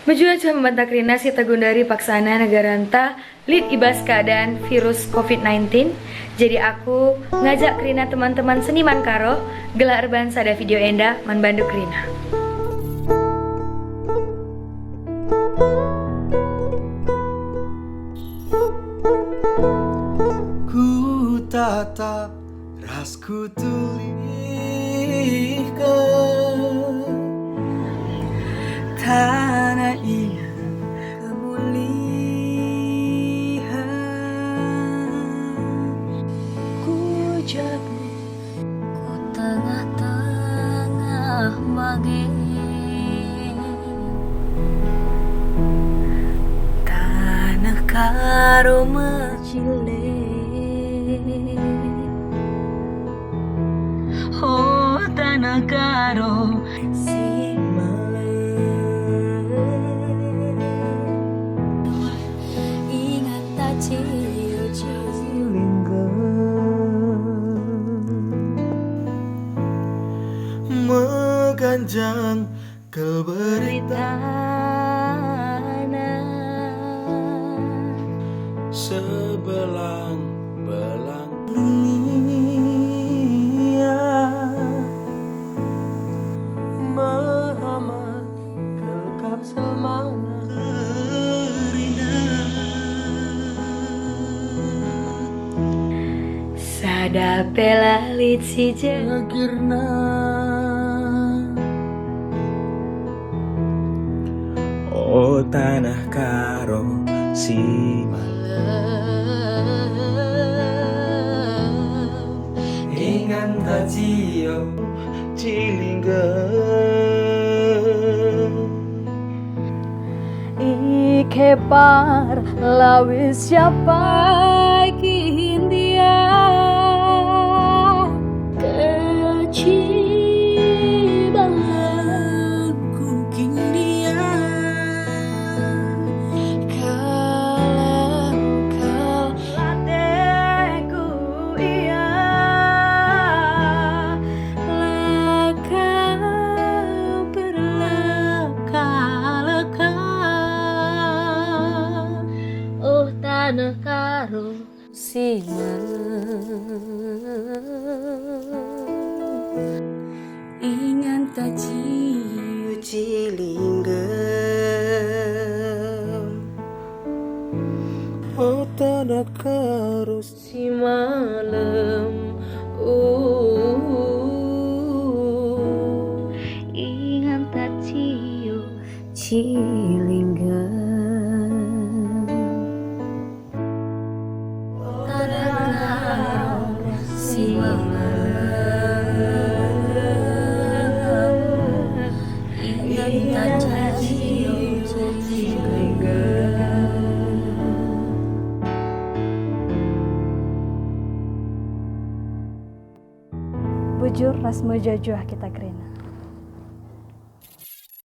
Maju aja membantah Rina Sita Gundari Paksana Negaranta Lid ibas keadaan virus COVID-19. Jadi aku ngajak Rina teman-teman seniman karo gelar ban sada video enda manbandu Rina. Ku tatap rasku tulihkan tanah ini kemuliaan. Ku jago ku tengah-tengah mage tanah karo mecile. Oh tanah karo si ingat tak mengganjang keberita sebelang-belang dunia, Muhammad kekap selamanya. Sada pelalit si Akhirna oh tanah karo si ingan tajio cilingga Ike par lawis siapa Hindia kecibanganku Hindia kalau kau lateku iya laka berlaka-laka oh tanah karo ingan tak ciu cilinggem oh tanah karo si malam ingan tak ciu cilinggem si ingat tak ciu cilinggem. Bujur ras mojojoh kita Grena.